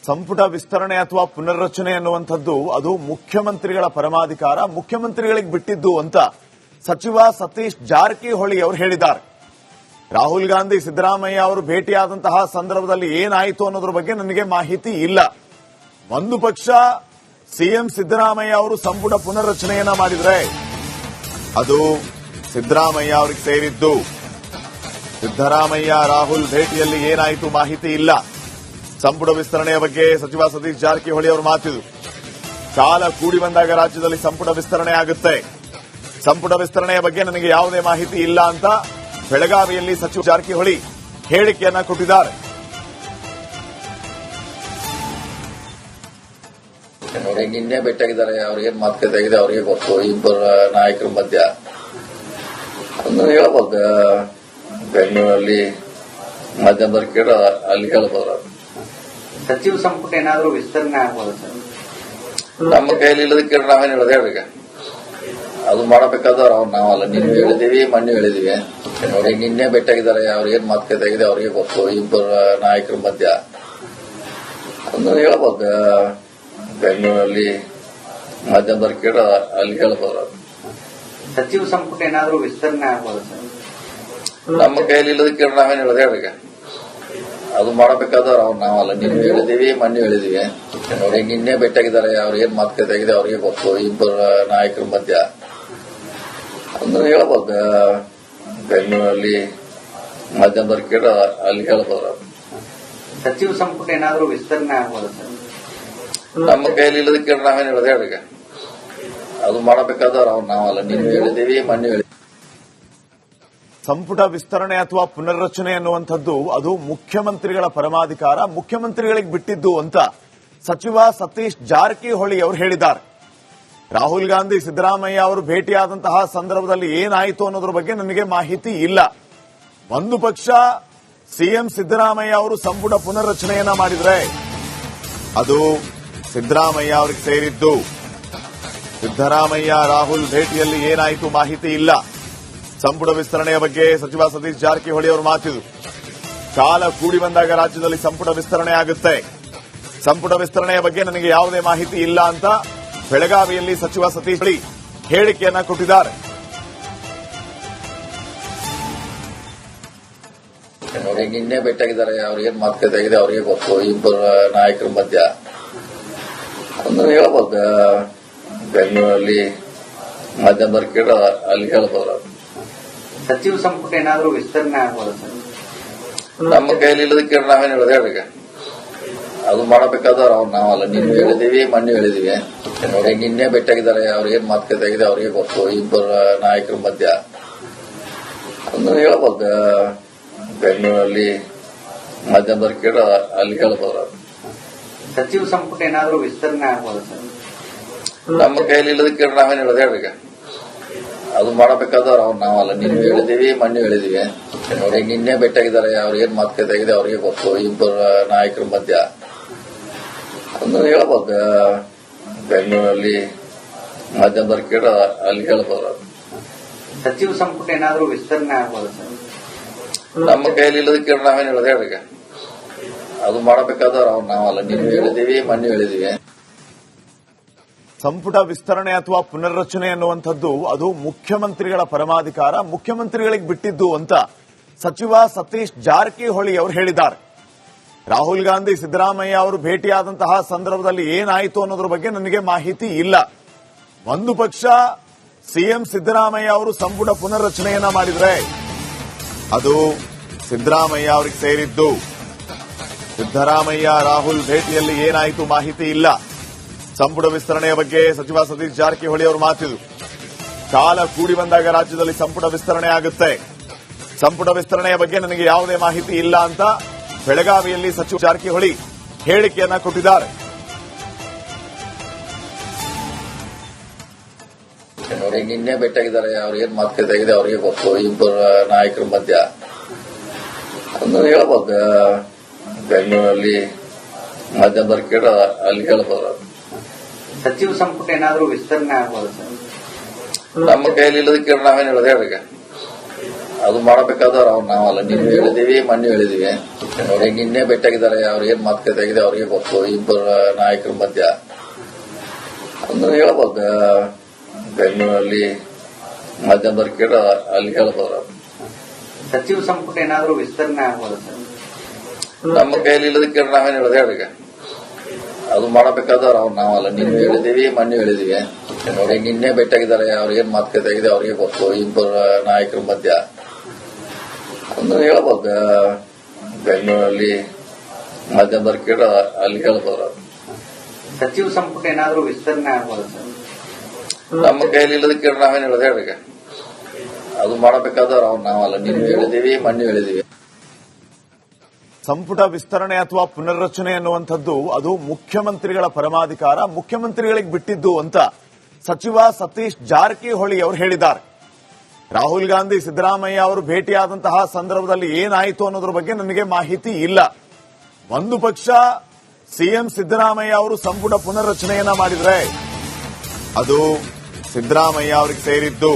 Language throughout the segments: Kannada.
ಸಂಪುಟ ವಿಸ್ತರಣೆ ಅಥವಾ ಪುನರ್ರಚನೆ ಅನ್ನುವಂಥದ್ದು ಅದು ಮುಖ್ಯಮಂತ್ರಿಗಳ ಪರಮಾಧಿಕಾರ, ಮುಖ್ಯಮಂತ್ರಿಗಳಿಗೆ ಬಿಟ್ಟಿದ್ದು ಅಂತ ಸಚಿವ ಸತೀಶ್ ಜಾರಕಿಹೊಳಿ ಅವರು ಹೇಳಿದ್ದಾರೆ. ರಾಹುಲ್ ಗಾಂಧಿ ಸಿದ್ದರಾಮಯ್ಯ ಅವರು ಭೇಟಿಯಾದಂತಹ ಸಂದರ್ಭದಲ್ಲಿ ಏನಾಯಿತು ಅನ್ನೋದ್ರ ಬಗ್ಗೆ ನನಗೆ ಮಾಹಿತಿ ಇಲ್ಲ. ಒಂದು ಪಕ್ಷ ಸಿಎಂ ಸಿದ್ದರಾಮಯ್ಯ ಅವರು ಸಂಪುಟ ಪುನರ್ರಚನೆಯನ್ನ ಮಾಡಿದ್ರೆ ಅದು ಸಿದ್ದರಾಮಯ್ಯ ಅವರಿಗೆ ಸೇರಿದ್ದು. ಸಿದ್ದರಾಮಯ್ಯ ರಾಹುಲ್ ಭೇಟಿಯಲ್ಲಿ ಏನಾಯಿತು ಮಾಹಿತಿ ಇಲ್ಲ. ಸಂಪುಟ ವಿಸ್ತರಣೆಯ ಬಗ್ಗೆ ಸಚಿವ ಸತೀಶ್ ಜಾರಕಿಹೊಳಿ ಅವರು ಮಾತಿದ್ರು. ಕಾಲ ಕೂಡಿ ಬಂದಾಗ ರಾಜ್ಯದಲ್ಲಿ ಸಂಪುಟ ವಿಸ್ತರಣೆ ಆಗುತ್ತೆ. ಸಂಪುಟ ವಿಸ್ತರಣೆಯ ಬಗ್ಗೆ ನನಗೆ ಯಾವುದೇ ಮಾಹಿತಿ ಇಲ್ಲ ಅಂತ ಬೆಳಗಾವಿಯಲ್ಲಿ ಸಚಿವ ಜಾರಕಿಹೊಳಿ ಹೇಳಿಕೆಯನ್ನ ಕೊಟ್ಟಿದ್ದಾರೆ. ನೋಡಿ, ನಿನ್ನೆ ಭೇಟಿಯಾಗಿದ್ದಾರೆ. ಅವ್ರಿಗೇನು ಮಾತುಕತೆ ಆಗಿದೆ ಅವ್ರಿಗೆ ಗೊತ್ತು. ಇಬ್ಬರ ನಾಯಕರ ಮಧ್ಯ ಅದನ್ನು ಹೇಳ್ಬೋದು. ಬೆಂಗಳೂರಲ್ಲಿ ಮಧ್ಯಂತರ ಕೇಳ ಅಲ್ಲಿ ಹೇಳ್ಬೋದು. ಸಚಿವ ಸಂಪುಟ ಏನಾದರೂ ವಿಸ್ತರಣೆ ಆಗ್ಬೋದು ಸರ್? ನಮ್ಮ ಕೈಯಲ್ಲಿ ಇಲ್ಲದಕ್ಕೆ ನಾವೇನು ಹೇಳೋದು ಹೇಳ್ರಿ. ಅದು ಮಾಡಬೇಕಾದ್ರೆ ಅವ್ರು ನಾವಲ್ಲ, ನಿನ್ನೆ ಹೇಳಿದೀವಿ, ಮೊನ್ನೆ ಹೇಳಿದೀವಿ. ನೋಡಿ, ನಿನ್ನೆ ಭೇಟಿಯಾಗಿದ್ದಾರೆ. ಅವ್ರಿಗೇನು ಮಾತುಕತೆ ಆಗಿದೆ ಅವ್ರಿಗೆ ಗೊತ್ತು. ಇಬ್ಬರ ನಾಯಕರ ಮಧ್ಯ ಅದನ್ನು ಹೇಳ್ಬೋದು. ಬೆಂಗಳೂರಲ್ಲಿ ಮಧ್ಯಂತರ ಕೇಳ ಅಲ್ಲಿ ಹೇಳ್ಬೋದು. ಸಚಿವ ಸಂಪುಟ ಏನಾದರೂ ವಿಸ್ತರಣೆ ಆಗ್ಬೋದು ಸರ್? ನಮ್ಮ ಕೈಯಲ್ಲಿ ಇಲ್ಲದಕ್ಕೆ ನಾವೇನು ಹೇಳೋದು ಹೇಳ್ರಿ. ಅದು ಮಾಡಬೇಕಾದ್ರೆ ಅವ್ರು ನಾವಲ್ಲ, ನಿನ್ನೆ ಹೇಳಿದೀವಿ, ಮೊನ್ನೆ ಹೇಳಿದೀವಿ. ನೋಡಿ, ನಿನ್ನೆ ಭೇಟಿಯಾಗಿದ್ದಾರೆ. ಅವ್ರಿಗೇನು ಮಾತುಕತೆ ಆಗಿದೆ ಅವ್ರಿಗೆ ಗೊತ್ತು. ಇಬ್ಬರ ನಾಯಕರ ಮಧ್ಯ ಅದನ್ನು ಹೇಳ್ಬೋದು. ಬೆಂಗಳೂರಲ್ಲಿ ಮಧ್ಯಂತರ ಕೇಳ ಅಲ್ಲಿ ಹೇಳ್ಬೋದು. ಸಚಿವ ಸಂಪುಟ ಏನಾದರೂ ವಿಸ್ತರಣೆ ಆಗ್ಬೋದು ಸರ್? ನಮ್ಮ ಕೈಯಲ್ಲಿ ಇಲ್ಲದಕ್ಕೆ ನಾವೇನು ಹೇಳೋದು ಹೇಳ್ರಿ. ಅದು ಮಾಡಬೇಕಾದ್ರೆ ಅವ್ರು ನಾವಲ್ಲ, ನಿನ್ನೆ ಹೇಳಿದೀವಿ, ಮೊನ್ನೆ ಹೇಳಿದೀವಿ. ಸಂಪುಟ ವಿಸ್ತರಣೆ ಅಥವಾ ಪುನರ್ರಚನೆ ಅನ್ನುವಂಥದ್ದು ಅದು ಮುಖ್ಯಮಂತ್ರಿಗಳ ಪರಮಾಧಿಕಾರ, ಮುಖ್ಯಮಂತ್ರಿಗಳಿಗೆ ಬಿಟ್ಟಿದ್ದು ಅಂತ ಸಚಿವ ಸತೀಶ್ ಜಾರಕಿಹೊಳಿ ಅವರು ಹೇಳಿದ್ದಾರೆ. ರಾಹುಲ್ ಗಾಂಧಿ ಸಿದ್ದರಾಮಯ್ಯ ಅವರು ಭೇಟಿಯಾದಂತಹ ಸಂದರ್ಭದಲ್ಲಿ ಏನಾಯಿತು ಅನ್ನೋದ್ರ ಬಗ್ಗೆ ನನಗೆ ಮಾಹಿತಿ ಇಲ್ಲ. ಒಂದು ಪಕ್ಷ ಸಿಎಂ ಸಿದ್ದರಾಮಯ್ಯ ಅವರು ಸಂಪುಟ ಪುನರ್ರಚನೆಯನ್ನ ಮಾಡಿದ್ರೆ ಅದು ಸಿದ್ದರಾಮಯ್ಯ ಅವರಿಗೆ ಸೇರಿದ್ದು. ಸಿದ್ದರಾಮಯ್ಯ ರಾಹುಲ್ ಭೇಟಿಯಲ್ಲಿ ಏನಾಯಿತು ಮಾಹಿತಿ ಇಲ್ಲ. ಸಂಪುಟ ವಿಸ್ತರಣೆಯ ಬಗ್ಗೆ ಸಚಿವ ಸತೀಶ್ ಜಾರಕಿಹೊಳಿ ಅವರು ಮಾತಿದ್ರು. ಕಾಲ ಕೂಡಿ ಬಂದಾಗ ರಾಜ್ಯದಲ್ಲಿ ಸಂಪುಟ ವಿಸ್ತರಣೆ ಆಗುತ್ತೆ. ಸಂಪುಟ ವಿಸ್ತರಣೆಯ ಬಗ್ಗೆ ನನಗೆ ಯಾವುದೇ ಮಾಹಿತಿ ಇಲ್ಲ ಅಂತ ಬೆಳಗಾವಿಯಲ್ಲಿ ಸಚಿವ ಸತೀಶ್ ಹೇಳಿಕೆಯನ್ನ ಕೊಟ್ಟಿದ್ದಾರೆ. ನೋಡಿ, ನಿನ್ನೆ ಭೇಟಿಯಾಗಿದ್ದಾರೆ. ಅವ್ರಿಗೇನು ಮಾತುಕತೆ ಆಗಿದೆ ಅವ್ರಿಗೆ ಗೊತ್ತು. ಇಬ್ಬರ ನಾಯಕರ ಮಧ್ಯ ಅದನ್ನು ಹೇಳ್ಬೋದು. ಬೆಂಗಳೂರಲ್ಲಿ ಮಧ್ಯಂತರ ಕೇಳ ಅಲ್ಲಿ ಹೇಳ್ಬೋದು. ಸಚಿವ ಸಂಪುಟ ಏನಾದರೂ ವಿಸ್ತರಣೆ ಆಗ್ಬೋದು ಸರ್? ನಮ್ಮ ಕೈಯಲ್ಲಿ ಇಲ್ಲದಕ್ಕೆ ನಾವೇನು ಹೇಳೋದು ಹೇಳ್ರಿ. ಅದು ಮಾಡಬೇಕಾದ್ರೆ ಅವ್ರು ನಾವಲ್ಲ, ನಿನ್ನೆ ಹೇಳಿದೀವಿ, ಮೊನ್ನೆ ಹೇಳಿದೀವಿ. ನೋಡಿ, ನಿನ್ನೆ ಭೇಟಿಯಾಗಿದ್ದಾರೆ. ಅವ್ರಿಗೇನು ಮಾತುಕತೆ ಆಗಿದೆ ಅವ್ರಿಗೆ ಗೊತ್ತು. ಇಬ್ಬರ ನಾಯಕರ ಮಧ್ಯ ಅದನ್ನು ಹೇಳ್ಬೋದು. ಬೆಂಗಳೂರಲ್ಲಿ ಮಧ್ಯಂತರ ಕೇಳ ಅಲ್ಲಿ ಹೇಳ್ಬೋದು. ಸಚಿವ ಸಂಪುಟ ಏನಾದರೂ ವಿಸ್ತರಣೆ ಆಗ್ಬೋದು ಸರ್? ನಮ್ಮ ಕೈಯಲ್ಲಿ ಇಲ್ಲದಕ್ಕೆ ನಾವೇನು ಹೇಳೋದು ಹೇಳ್ರಿ. ಅದು ಮಾಡಬೇಕಾದ್ರೆ ಅವ್ರು ನಾವಲ್ಲ, ನಿನ್ನೆ ಹೇಳಿದೀವಿ, ಮೊನ್ನೆ ಹೇಳಿದೀವಿ. ನೋಡಿ, ನಿನ್ನೆ ಭೇಟಿಯಾಗಿದ್ದಾರೆ. ಅವ್ರಿಗೇನು ಮಾತುಕತೆ ಆಗಿದೆ ಅವ್ರಿಗೆ ಗೊತ್ತು. ಇಬ್ಬರ ನಾಯಕರ ಮಧ್ಯ ಅದನ್ನು ಹೇಳ್ಬೋದು. ಬೆಂಗಳೂರಲ್ಲಿ ಮಧ್ಯಂತರ ಕೇಳ ಅಲ್ಲಿ ಹೇಳ್ಬೋದು. ಸಚಿವ ಸಂಪುಟ ಏನಾದರೂ ವಿಸ್ತರಣೆ ಆಗ್ಬೋದು ಸರ್? ನಮ್ಮ ಕೈಯಲ್ಲಿ ಇಲ್ಲದಕ್ಕೆ ನಾವೇನು ಹೇಳೋದು ಹೇಳ್ರಿ. ಅದು ಮಾಡಬೇಕಾದ್ರೆ ಅವ್ರು ನಾವಲ್ಲ, ನಿನ್ನೆ ಹೇಳಿದೀವಿ, ಮೊನ್ನೆ ಹೇಳಿದೀವಿ. ಸಂಪುಟ ವಿಸ್ತರಣೆ ಅಥವಾ ಪುನರ್ರಚನೆ ಅನ್ನುವಂಥದ್ದು ಅದು ಮುಖ್ಯಮಂತ್ರಿಗಳ ಪರಮಾಧಿಕಾರ, ಮುಖ್ಯಮಂತ್ರಿಗಳಿಗೆ ಬಿಟ್ಟಿದ್ದು ಅಂತ ಸಚಿವ ಸತೀಶ್ ಜಾರಕಿಹೊಳಿ ಅವರು ಹೇಳಿದ್ದಾರೆ. ರಾಹುಲ್ ಗಾಂಧಿ ಸಿದ್ದರಾಮಯ್ಯ ಅವರು ಭೇಟಿಯಾದಂತಹ ಸಂದರ್ಭದಲ್ಲಿ ಏನಾಯಿತು ಅನ್ನೋದ್ರ ಬಗ್ಗೆ ನನಗೆ ಮಾಹಿತಿ ಇಲ್ಲ. ಒಂದು ಪಕ್ಷ ಸಿಎಂ ಸಿದ್ದರಾಮಯ್ಯ ಅವರು ಸಂಪುಟ ಪುನರ್ರಚನೆಯನ್ನ ಮಾಡಿದ್ರೆ ಅದು ಸಿದ್ದರಾಮಯ್ಯ ಅವರಿಗೆ ಸೇರಿದ್ದು. ಸಿದ್ದರಾಮಯ್ಯ ರಾಹುಲ್ ಭೇಟಿಯಲ್ಲಿ ಏನಾಯಿತು ಮಾಹಿತಿ ಇಲ್ಲ. ಸಂಪುಟ ವಿಸ್ತರಣೆಯ ಬಗ್ಗೆ ಸಚಿವ ಸತೀಶ್ ಜಾರಕಿಹೊಳಿ ಅವರು ಮಾತಿದ್ರು. ಕಾಲ ಕೂಡಿ ಬಂದಾಗ ರಾಜ್ಯದಲ್ಲಿ ಸಂಪುಟ ವಿಸ್ತರಣೆ ಆಗುತ್ತೆ. ಸಂಪುಟ ವಿಸ್ತರಣೆಯ ಬಗ್ಗೆ ನನಗೆ ಯಾವುದೇ ಮಾಹಿತಿ ಇಲ್ಲ ಅಂತ ಬೆಳಗಾವಿಯಲ್ಲಿ ಸಚಿವ ಜಾರಕಿಹೊಳಿ ಹೇಳಿಕೆಯನ್ನ ಕೊಟ್ಟಿದ್ದಾರೆ. ನೋಡಿ, ನಿನ್ನೆ ಭೇಟಿಯಾಗಿದ್ದಾರೆ. ಅವ್ರಿಗೇನು ಮಾತುಕತೆ ಆಗಿದೆ ಅವ್ರಿಗೆ ಗೊತ್ತು. ಇಬ್ಬರ ನಾಯಕರ ಮಧ್ಯ ಅದನ್ನು ಹೇಳ್ಬೋದು. ಬೆಂಗಳೂರಲ್ಲಿ ಮಧ್ಯಂತರ ಕೇಳ ಅಲ್ಲಿ ಹೇಳ್ಬೋದು. ಸಚಿವ ಸಂಪುಟ ಏನಾದರೂ ವಿಸ್ತರಣೆ ಆಗ್ಬೋದು ಸರ್? ನಮ್ಮ ಕೈಯಲ್ಲಿ ಇಲ್ಲದಕ್ಕೆ ನಾವೇನು ಹೇಳೋದು ಹೇಳ್ರಿ. ಅದು ಮಾಡಬೇಕಾದವ್ರು ಅವ್ರು ನಾವಲ್ಲ. ನೀವು ಹೇಳಿದೀವಿ, ಮೊನ್ನೆ ಹೇಳಿದೀವಿ. ಅವ್ರಿಗೆ ನಿನ್ನೆ ಭೇಟಿಯಾಗಿದ್ದಾರೆ. ಅವ್ರು ಏನ್ ಮಾತುಕತೆ ಆಗಿದೆ ಅವ್ರಿಗೆ ಗೊತ್ತು. ಇಬ್ಬರು ನಾಯಕರ ಮಧ್ಯ ಅಂದ್ರೆ ಹೇಳ್ಬೋದು. ಬೆಂಗಳೂರಲ್ಲಿ ಮಧ್ಯಂತರ ಕೇಳ ಅಲ್ಲಿ ಹೇಳ್ಬೋದು. ಸಚಿವ ಸಂಪುಟ ಏನಾದರೂ ವಿಸ್ತರಣೆ ಆಗ್ಬೋದು ಸರ್? ನಮ್ಮ ಕೈಯಲ್ಲಿ ಇಲ್ಲದಕ್ಕೆ ನಾವೇನು ಹೇಳೋದು ಹೇಳ್ರಿ. ಅದು ಮಾಡಬೇಕಾದವ್ರು ಅವ್ರು ನಾವಲ್ಲ. ನೀವು ಹೇಳಿದೀವಿ, ಮೊನ್ನೆ ಹೇಳಿದೀವಿ. ಅವ್ರಿಗೆ ನಿನ್ನೆ ಭೇಟಿಯಾಗಿದ್ದಾರೆ. ಅವ್ರು ಏನ್ ಮಾತುಕತೆ ಆಗಿದೆ ಅವ್ರಿಗೆ ಗೊತ್ತು. ಇಬ್ಬರು ನಾಯಕರ ಮಧ್ಯ ಅಂದ್ರೆ ಹೇಳ್ಬೋದು. ಬೆಂಗಳೂರಲ್ಲಿ ಮಧ್ಯಂತರ ಕೇಳ ಅಲ್ಲಿ ಹೇಳ್ಬೋದು. ಸಚಿವ ಸಂಪುಟ ಏನಾದರೂ ವಿಸ್ತರಣೆ ಆಗ್ಬೋದು ಸರ್? ನಮ್ಮ ಕೈಯಲ್ಲಿ ಇಲ್ಲದಕ್ಕೆ ನಾವೇನು ಹೇಳೋದು ಹೇಳ್ರಿ. ಅದು ಮಾಡಬೇಕಾದವ್ರು ಅವ್ರು ನಾವಲ್ಲ. ನೀವು ಹೇಳಿದೀವಿ, ಮೊನ್ನೆ ಹೇಳಿದೀವಿ. ಸಂಪುಟ ವಿಸ್ತರಣೆ ಅಥವಾ ಪುನರ್ರಚನೆ ಅನ್ನುವಂಥದ್ದು ಅದು ಮುಖ್ಯಮಂತ್ರಿಗಳ ಪರಮಾಧಿಕಾರ, ಮುಖ್ಯಮಂತ್ರಿಗಳಿಗೆ ಬಿಟ್ಟಿದ್ದು ಅಂತ ಸಚಿವ ಸತೀಶ್ ಜಾರಕಿಹೊಳಿ ಅವರು ಹೇಳಿದ್ದಾರೆ. ರಾಹುಲ್ ಗಾಂಧಿ ಸಿದ್ದರಾಮಯ್ಯ ಅವರು ಭೇಟಿಯಾದಂತಹ ಸಂದರ್ಭದಲ್ಲಿ ಏನಾಯಿತು ಅನ್ನೋದ್ರ ಬಗ್ಗೆ ನನಗೆ ಮಾಹಿತಿ ಇಲ್ಲ. ಒಂದು ಪಕ್ಷ ಸಿಎಂ ಸಿದ್ದರಾಮಯ್ಯ ಅವರು ಸಂಪುಟ ಪುನರ್ರಚನೆಯನ್ನ ಮಾಡಿದ್ರೆ ಅದು ಸಿದ್ದರಾಮಯ್ಯ ಅವರಿಗೆ ಸೇರಿದ್ದು.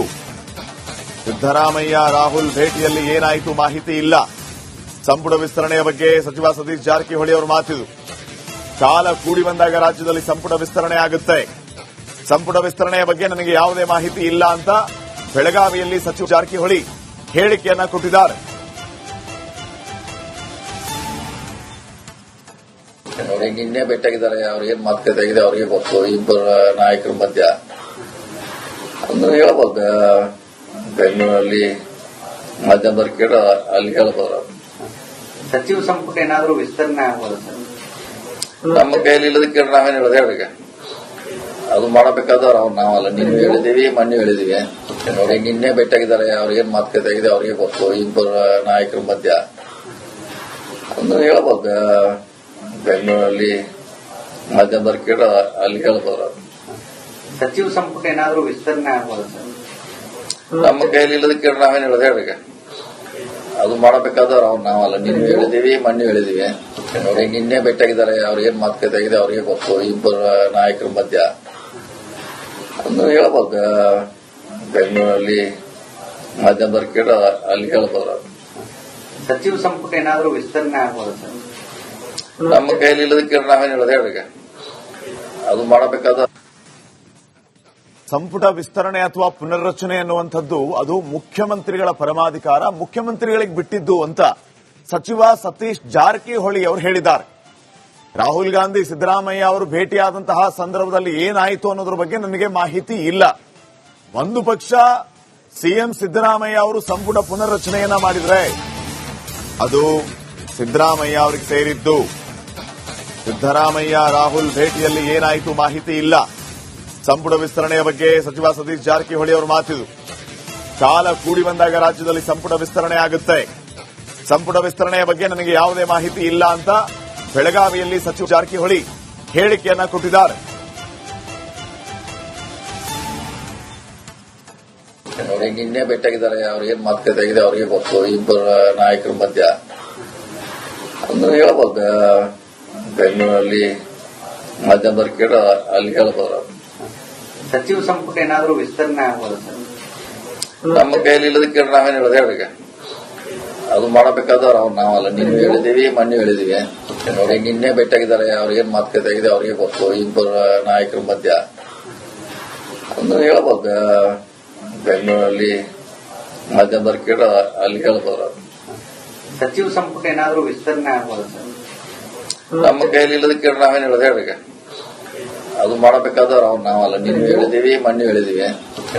ಸಿದ್ದರಾಮಯ್ಯ ರಾಹುಲ್ ಭೇಟಿಯಲ್ಲಿ ಏನಾಯಿತು ಮಾಹಿತಿ ಇಲ್ಲ. ಸಂಪುಟ ವಿಸ್ತರಣೆಯ ಬಗ್ಗೆ ಸಚಿವ ಸತೀಶ್ ಜಾರಕಿಹೊಳಿ ಅವರು ಮಾತಿದ್ರು. ಕಾಲ ಕೂಡಿ ಬಂದಾಗ ರಾಜ್ಯದಲ್ಲಿ ಸಂಪುಟ ವಿಸ್ತರಣೆ ಆಗುತ್ತೆ. ಸಂಪುಟ ವಿಸ್ತರಣೆಯ ಬಗ್ಗೆ ನನಗೆ ಯಾವುದೇ ಮಾಹಿತಿ ಇಲ್ಲ ಅಂತ ಬೆಳಗಾವಿಯಲ್ಲಿ ಸಚಿವ ಜಾರಕಿಹೊಳಿ ಹೇಳಿಕೆಯನ್ನ ಕೊಟ್ಟಿದ್ದಾರೆ. ಅವ್ರಿಗೆ ನಿನ್ನೆ ಭೇಟಿಯಾಗಿದ್ದಾರೆ. ಅವ್ರು ಏನ್ ಮಾತುಕತೆ ಆಗಿದೆ ಅವ್ರಿಗೆ ಗೊತ್ತು. ಇಬ್ಬರು ನಾಯಕರ ಮಧ್ಯ ಅಂದ್ರೆ ಹೇಳ್ಬೋದು. ಬೆಂಗಳೂರಲ್ಲಿ ಮಧ್ಯಂತರ ಕೇಳ ಅಲ್ಲಿ ಹೇಳ್ಬೋದು. ಸಚಿವ ಸಂಪುಟ ಏನಾದರೂ ವಿಸ್ತರಣೆ ಆಗ್ಬೋದು ಸರ್? ನಮ್ಮ ಕೈಯಲ್ಲಿ ಇಲ್ಲದಕ್ಕೆ ನಾವೇನು ಹೇಳೋದು ಹೇಳ್ರಿ. ಅದು ಮಾಡಬೇಕಾದವ್ರು ಅವ್ರು ನಾವಲ್ಲ. ನೀವು ಹೇಳಿದೀವಿ, ಮೊನ್ನೆ ಹೇಳಿದೀವಿ. ಅವ್ರಿಗೆ ನಿನ್ನೆ ಭೇಟಿಯಾಗಿದ್ದಾರೆ. ಅವ್ರು ಏನ್ ಮಾತುಕತೆ ಆಗಿದೆ ಅವ್ರಿಗೆ ಗೊತ್ತು. ಇಬ್ಬರು ನಾಯಕರ ಮಧ್ಯ ಅಂದ್ರೆ ಹೇಳ್ಬೋದು. ಬೆಂಗಳೂರಲ್ಲಿ ಮಧ್ಯಂತರ ಕೇಳ ಅಲ್ಲಿ ಹೇಳ್ಬೋದು. ಸಚಿವ ಸಂಪುಟ ಏನಾದರೂ ವಿಸ್ತರಣೆ ಆಗ್ಬೋದು ಸರ್? ನಮ್ಮ ಕೈಯಲ್ಲಿ ಇಲ್ಲದಕ್ಕೆ ನಾವೇನು ಹೇಳೋದು ಹೇಳ್ರಿ. ಅದು ಮಾಡಬೇಕಾದವ್ರು ಅವ್ರು ನಾವಲ್ಲ. ನೀವು ಹೇಳಿದೀವಿ, ಮೊನ್ನೆ ಹೇಳಿದೀವಿ. ಅವ್ರಿಗೆ ನಿನ್ನೆ ಭೇಟಿಯಾಗಿದ್ದಾರೆ. ಅವ್ರು ಏನ್ ಮಾತುಕತೆ ಆಗಿದೆ ಅವ್ರಿಗೆ ಗೊತ್ತು. ಇಬ್ಬರು ನಾಯಕರ ಮಧ್ಯ ಅಂದ್ರೆ ಹೇಳ್ಬೋದು. ಬೆಂಗಳೂರಲ್ಲಿ ಮಧ್ಯಂತರ ಕೇಳ ಅಲ್ಲಿ ಹೇಳ್ಬೋದು. ಸಚಿವ ಸಂಪುಟ ಏನಾದರೂ ವಿಸ್ತರಣೆ ಆಗ್ಬೋದು ಸರ್? ನಮ್ಮ ಕೈಯಲ್ಲಿ ಇಲ್ಲದಕ್ಕೆ ನಾವೇನು ಹೇಳೋದು ಹೇಳ್ರಿ. ಅದು ಮಾಡಬೇಕಾದ ಸಂಪುಟ ವಿಸ್ತರಣೆ ಅಥವಾ ಪುನರ್ರಚನೆ ಅನ್ನುವಂಥದ್ದು ಅದು ಮುಖ್ಯಮಂತ್ರಿಗಳ ಪರಮಾಧಿಕಾರ, ಮುಖ್ಯಮಂತ್ರಿಗಳಿಗೆ ಬಿಟ್ಟಿದ್ದು ಅಂತ ಸಚಿವ ಸತೀಶ್ ಜಾರಕಿಹೊಳಿ ಅವರು ಹೇಳಿದ್ದಾರೆ. ರಾಹುಲ್ ಗಾಂಧಿ ಸಿದ್ದರಾಮಯ್ಯ ಅವರು ಭೇಟಿಯಾದಂತಹ ಸಂದರ್ಭದಲ್ಲಿ ಏನಾಯಿತು ಅನ್ನೋದ್ರ ಬಗ್ಗೆ ನನಗೆ ಮಾಹಿತಿ ಇಲ್ಲ. ಒಂದು ಪಕ್ಷ ಸಿಎಂ ಸಿದ್ದರಾಮಯ್ಯ ಅವರು ಸಂಪುಟ ಪುನರ್ರಚನೆಯನ್ನ ಮಾಡಿದ್ರೆ ಅದು ಸಿದ್ದರಾಮಯ್ಯ ಅವರಿಗೆ ಸೇರಿದ್ದು. ಸಿದ್ದರಾಮಯ್ಯ ರಾಹುಲ್ ಭೇಟಿಯಲ್ಲಿ ಏನಾಯಿತು ಮಾಹಿತಿ ಇಲ್ಲ. ಸಂಪುಟ ವಿಸ್ತರಣೆಯ ಬಗ್ಗೆ ಸಚಿವ ಸತೀಶ್ ಜಾರಕಿಹೊಳಿ ಅವರು ಮಾತಿದ್ರು. ಕಾಲ ಕೂಡಿ ಬಂದಾಗ ರಾಜ್ಯದಲ್ಲಿ ಸಂಪುಟ ವಿಸ್ತರಣೆ ಆಗುತ್ತೆ. ಸಂಪುಟ ವಿಸ್ತರಣೆಯ ಬಗ್ಗೆ ನನಗೆ ಯಾವುದೇ ಮಾಹಿತಿ ಇಲ್ಲ ಅಂತ ಬೆಳಗಾವಿಯಲ್ಲಿ ಸಚಿವ ಜಾರಕಿಹೊಳಿ ಹೇಳಿಕೆಯನ್ನ ಕೊಟ್ಟಿದ್ದಾರೆ. ಅವ್ರಿಗೆ ನಿನ್ನೆ ಭೇಟಿಯಾಗಿದ್ದಾರೆ. ಅವ್ರು ಏನ್ ಮಾತುಕತೆ ಆಗಿದೆ ಅವ್ರಿಗೆ ಗೊತ್ತು. ಇಬ್ಬರು ನಾಯಕರ ಮಧ್ಯ ಅಂದ್ರೆ ಹೇಳ್ಬೋದು. ಬೆಂಗಳೂರಲ್ಲಿ ಮಧ್ಯಂತರ ಕೇಳ ಅಲ್ಲಿ ಹೇಳ್ಬೋದು. ಸಚಿವ ಸಂಪುಟ ಏನಾದರೂ ವಿಸ್ತರಣೆ ಆಗ್ಬೋದು ಸರ್? ನಮ್ಮ ಕೈಯಲ್ಲಿ ಇಲ್ಲದಕ್ಕೆ ನಾವೇನು ಹೇಳೋದು ಹೇಳ್ರಿ. ಅದು ಮಾಡಬೇಕಾದವ್ರು ಅವ್ರು ನಾವಲ್ಲ. ನೀವು ಹೇಳಿದೀವಿ, ಮೊನ್ನೆ ಹೇಳಿದೀವಿ. ಅವ್ರಿಗೆ ನಿನ್ನೆ ಭೇಟಿಯಾಗಿದ್ದಾರೆ. ಅವ್ರು ಏನ್ ಮಾತುಕತೆ ಆಗಿದೆ ಅವ್ರಿಗೆ ಗೊತ್ತು. ಇಬ್ಬರು ನಾಯಕರ ಮಧ್ಯ ಅಂದ್ರೆ ಹೇಳ್ಬೋದು. ಬೆಂಗಳೂರಲ್ಲಿ ಮಧ್ಯಂತರ ಕೇಳ ಅಲ್ಲಿ ಹೇಳ್ಬೋದು. ಸಚಿವ ಸಂಪುಟ ಏನಾದರೂ ವಿಸ್ತರಣೆ ಆಗ್ಬೋದು ಸರ್? ನಮ್ಮ ಕೈಯಲ್ಲಿ ಇಲ್ಲದಕ್ಕೆ ನಾವೇನು ಹೇಳೋದು ಹೇಳ್ರಿ. ಅದು ಮಾಡಬೇಕಾದವ್ರು ಅವ್ರು ನಾವಲ್ಲ. ನೀವು ಹೇಳಿದೀವಿ, ಮೊನ್ನೆ ಹೇಳಿದೀವಿ.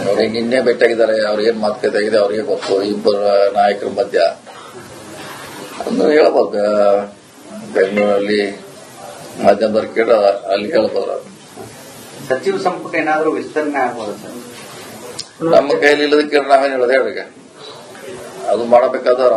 ಅವ್ರಿಗೆ ನಿನ್ನೆ ಭೇಟಿಯಾಗಿದ್ದಾರೆ. ಅವ್ರು ಏನ್ ಮಾತುಕತೆ ಆಗಿದೆ ಅವ್ರಿಗೆ ಗೊತ್ತು. ಇಬ್ಬರು ನಾಯಕರ ಮಧ್ಯ ಅಂದ್ರೆ ಹೇಳ್ಬೋದು. ಬೆಂಗಳೂರಲ್ಲಿ ಮಧ್ಯಂತರ ಕೇಳ ಅಲ್ಲಿ ಹೇಳ್ಬೋದು. ಸಚಿವ ಸಂಪುಟ ಏನಾದರೂ ವಿಸ್ತರಣೆ ಆಗ್ಬೋದು ಸರ್? ನಮ್ಮ ಕೈಯಲ್ಲಿ ಇಲ್ಲದಕ್ಕೆ ನಾವೇನು ಹೇಳೋದು ಹೇಳ್ರಿ. ಅದು ಮಾಡಬೇಕಾದವ್ರು